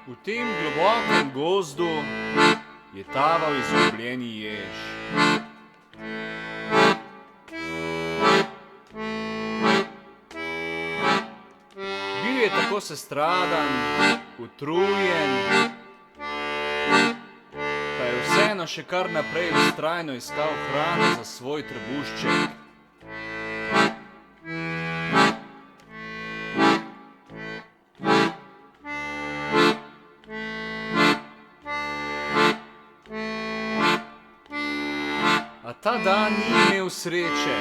V tem globokem gozdu je taval izgubljeni jež. Bil je tako sestradan, utrujen, pa je vseeno še kar naprej vztrajno iskal hrano za svoj trebušček. A ta dan ni imel sreče.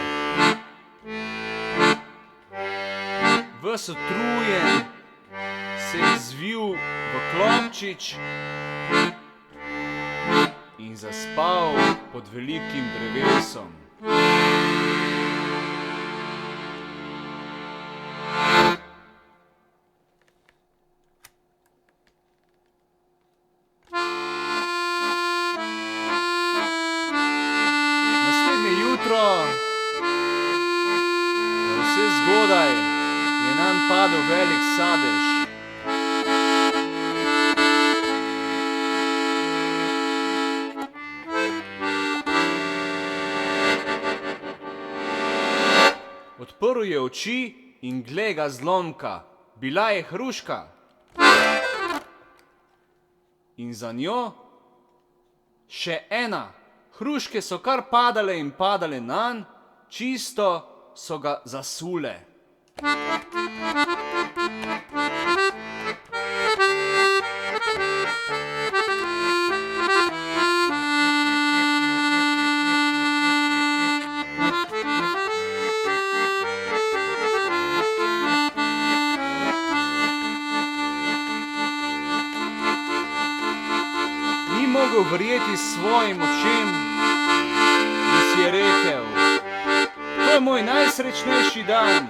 Ves utrujen se je zvil v klobčič in zaspal pod velikim drevesom. Vse zgodaj je nanj padel velik sadež. Odprl je oči in glej ga zlomka, bila je hruška. In za njo še ena. Hruške so kar padale in padale nanj, čisto so ga zasule. Ni mogel verjeti svojim očem, da si je rekel: to je moj najsrečnejši dan.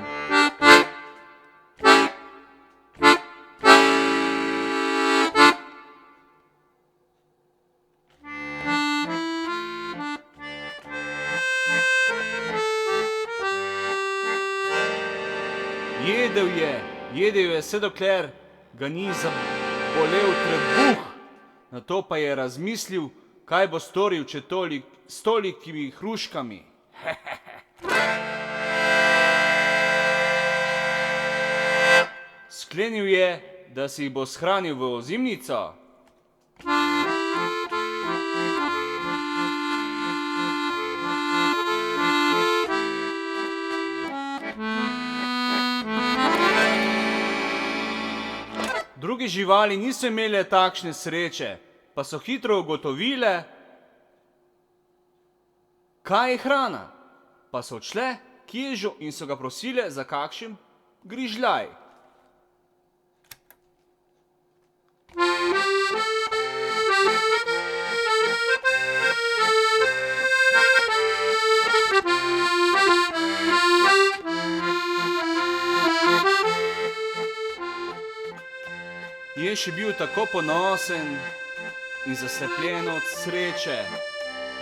Jedel je vse dokler ga ni zabolel trebuh. Nato pa je razmislil, kaj bo storil s tolikimi hruškami. Sklenil je, da si jih bo shranil v ozimnico. Druge živali niso imele takšne sreče, pa so hitro ugotovile, kaj je hrana, pa so odšle k ježu in so ga prosile za kakšen grižljaj. Jež je bil tako ponosen in zaslepljen od sreče,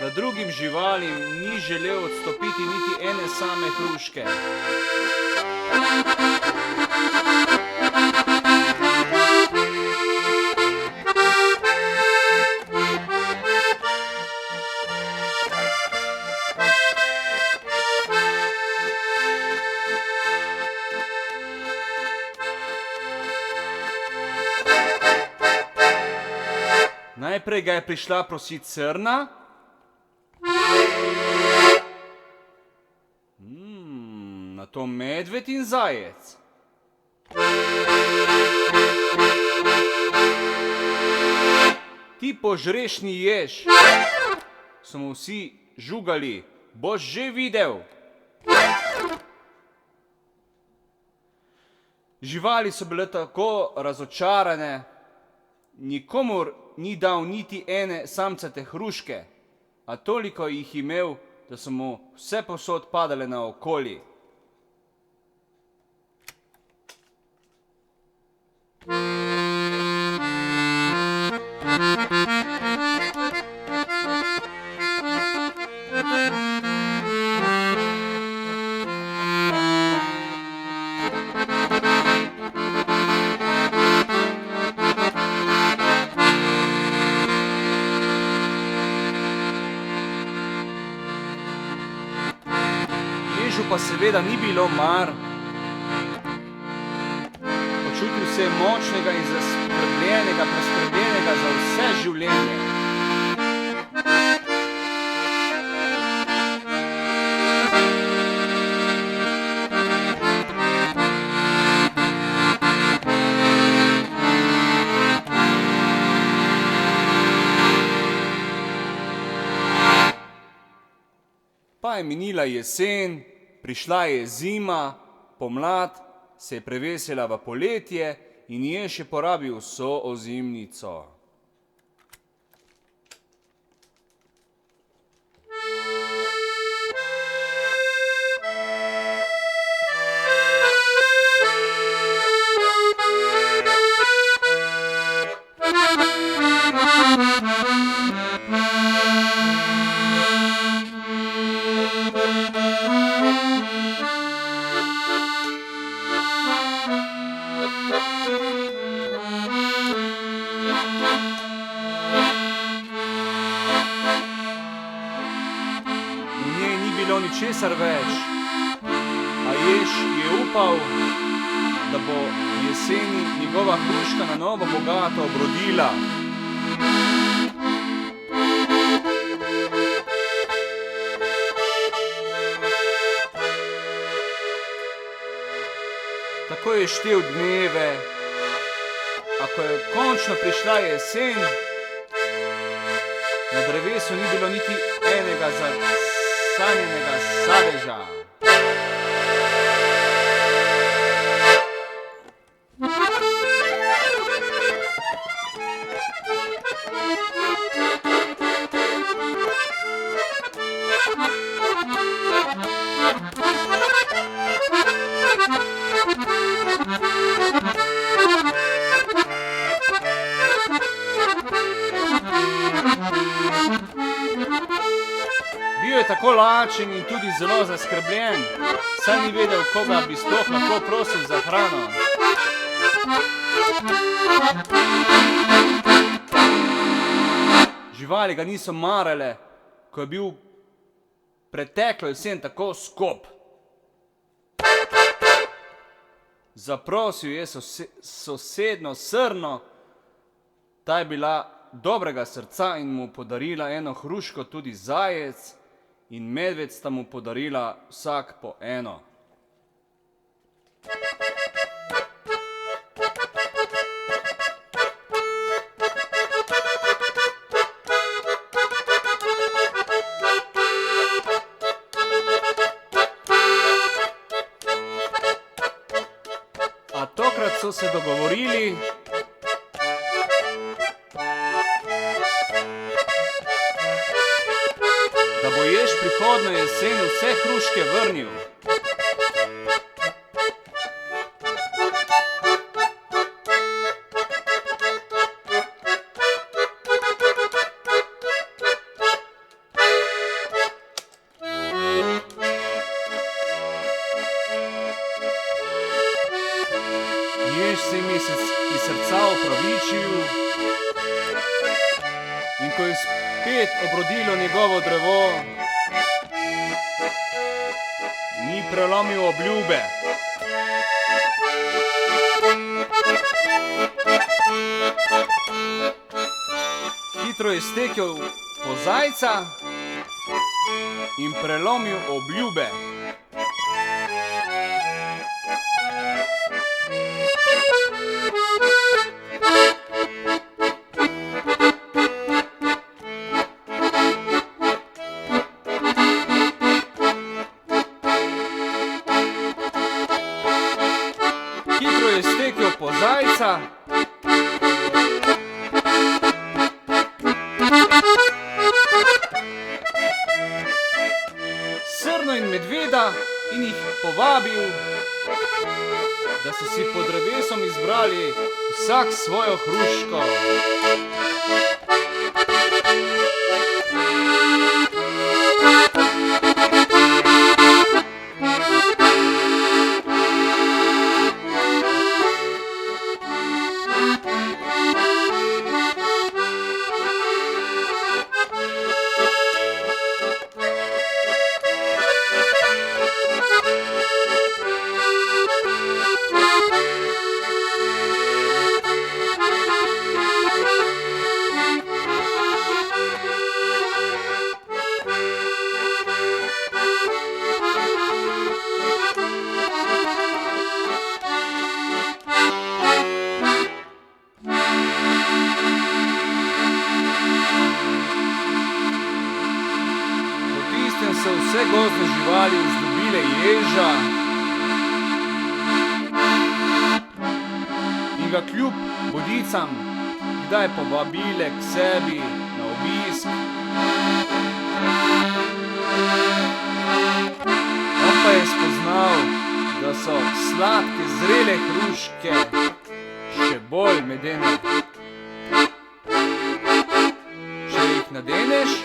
da drugim živalim ni želel odstopiti niti ene same hruške. Najprej ga je prišla prosit srna, nato medved in zajec. Ti požrešni jež, so mu vsi žugali, boš že videl. Živali so bile tako razočarane, nikomur ni dal niti ene samcate hruške, a toliko jih imel, da so mu vse povsod padale naokoli. pa seveda ni bilo mar. Počutil se je močnega in preskrbljenega za vse življenje. Pa je minila jesen, prišla je zima, pomlad se je prevesila v poletje in je še porabil vso ozimnico. Ničesar več, a Jež je upal, da bo jeseni njegova hruška na novo bogato obrodila. Tako je štel dneve, a ko je končno prišla jesen, na drevesu ni bilo niti enega sanjenega sadeža. Bil je tako lačen in tudi zelo zaskrbljen, saj ni vedel, koga bi sploh lahko prosil za hrano. Živali ga niso marale, ko je bil preteklo jesen tako skop. Zaprosil je sosedno srno, ta je bila dobrega srca in mu podarila eno hruško, tudi zajec in medved sta mu podarila vsak po eno. A tokrat so se dogovorili, da bo Jež prihodnjo jesen vse hruške vrnil. Jež se jim je iz srca opravičil in ko je spet obrodilo njegovo drevo, ni prelomil obljube. Hitro je stekel po zajca in prelomil obljube. Hitro je stekel po zajca srno in medveda in jih povabil, da so si pod drevesom izbrali vsak svojo hruško. gozne živali vzdobile ježa in ga kljub budicam kdaj povabile k sebi na obisk. On pa je spoznal, da so sladke zrele hruške še bolj medene. Če jih nadeneš,